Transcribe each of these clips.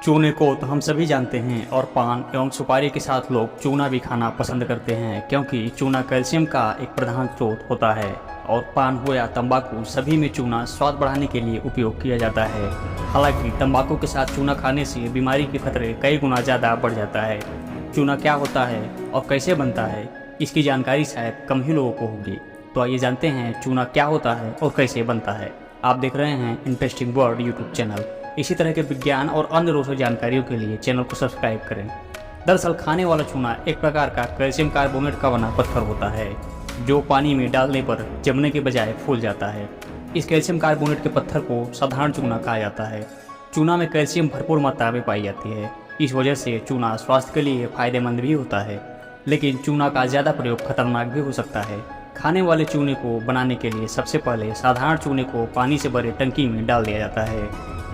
चूने को तो हम सभी जानते हैं और पान एवं सुपारी के साथ लोग चूना भी खाना पसंद करते हैं क्योंकि चूना कैल्शियम का एक प्रधान स्रोत होता है। और पान हो या तंबाकू, सभी में चूना स्वाद बढ़ाने के लिए उपयोग किया जाता है। हालांकि तंबाकू के साथ चूना खाने से बीमारी के खतरे कई गुना ज़्यादा बढ़ जाता है। चूना क्या होता है और कैसे बनता है, इसकी जानकारी शायद कम ही लोगों को होगी। तो आइए जानते हैं चूना क्या होता है और कैसे बनता है। आप देख रहे हैं इंटरेस्टिंग वर्ल्ड यूट्यूब चैनल। इसी तरह के विज्ञान और अन्य रोचक जानकारियों के लिए चैनल को सब्सक्राइब करें। दरअसल खाने वाला चूना एक प्रकार का कैल्शियम कार्बोनेट का बना पत्थर होता है जो पानी में डालने पर जमने के बजाय फूल जाता है। इस कैल्शियम कार्बोनेट के पत्थर को साधारण चूना कहा जाता है। चूना में कैल्शियम भरपूर मात्रा में पाई जाती है। इस वजह से चूना स्वास्थ्य के लिए फायदेमंद भी होता है, लेकिन चूना का ज़्यादा प्रयोग खतरनाक भी हो सकता है। खाने वाले चूने को बनाने के लिए सबसे पहले साधारण चूने को पानी से भरे टंकी में डाल दिया जाता है।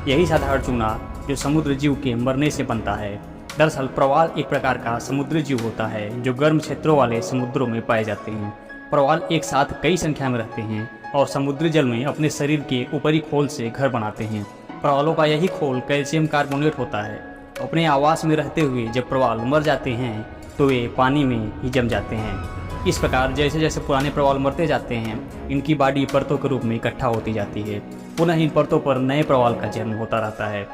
यही साधारण चूना जो समुद्र जीव के मरने से बनता है। दरअसल प्रवाल एक प्रकार का समुद्री जीव होता है जो गर्म क्षेत्रों वाले समुद्रों में पाए जाते हैं। प्रवाल एक साथ कई संख्या में रहते हैं और समुद्री जल में अपने शरीर के ऊपरी खोल से घर बनाते हैं। प्रवालों का यही खोल कैल्शियम कार्बोनेट होता है। अपने आवास में रहते हुए जब प्रवाल मर जाते हैं तो वे पानी में ही जम जाते हैं। इस प्रकार जैसे जैसे पुराने प्रवाल मरते जाते हैं, इनकी बॉडी परतों के रूप में इकट्ठा होती जाती है। पुनः इन परतों पर नए प्रवाल का जन्म होता रहता है।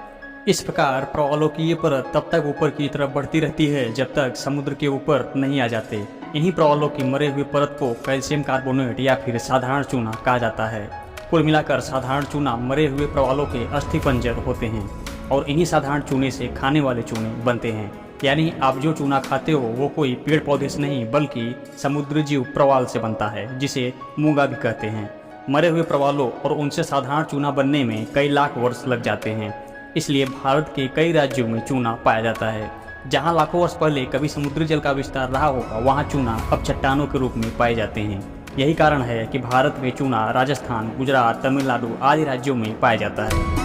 इस प्रकार प्रवालों की ये परत तब तक ऊपर की तरफ बढ़ती रहती है जब तक समुद्र के ऊपर नहीं आ जाते। इन्हीं प्रवालों की मरे हुए परत को कैल्शियम कार्बोनेट या फिर साधारण चूना कहा जाता है। कुल मिलाकर साधारण चूना मरे हुए प्रवालों के अस्थिपंजर होते हैं और इन्हीं साधारण चूने से खाने वाले चूने बनते हैं। यानी आप जो चूना खाते हो वो कोई पेड़ पौधे से नहीं बल्कि समुद्री जीव प्रवाल से बनता है, जिसे मूंगा भी कहते हैं। मरे हुए प्रवालों और उनसे साधारण चूना बनने में कई लाख वर्ष लग जाते हैं। इसलिए भारत के कई राज्यों में चूना पाया जाता है। जहाँ लाखों वर्ष पहले कभी समुद्री जल का विस्तार रहा होगा, वहाँ चूना अब चट्टानों के रूप में पाए जाते हैं। यही कारण है कि भारत में चूना राजस्थान, गुजरात, तमिलनाडु आदि राज्यों में पाया जाता है।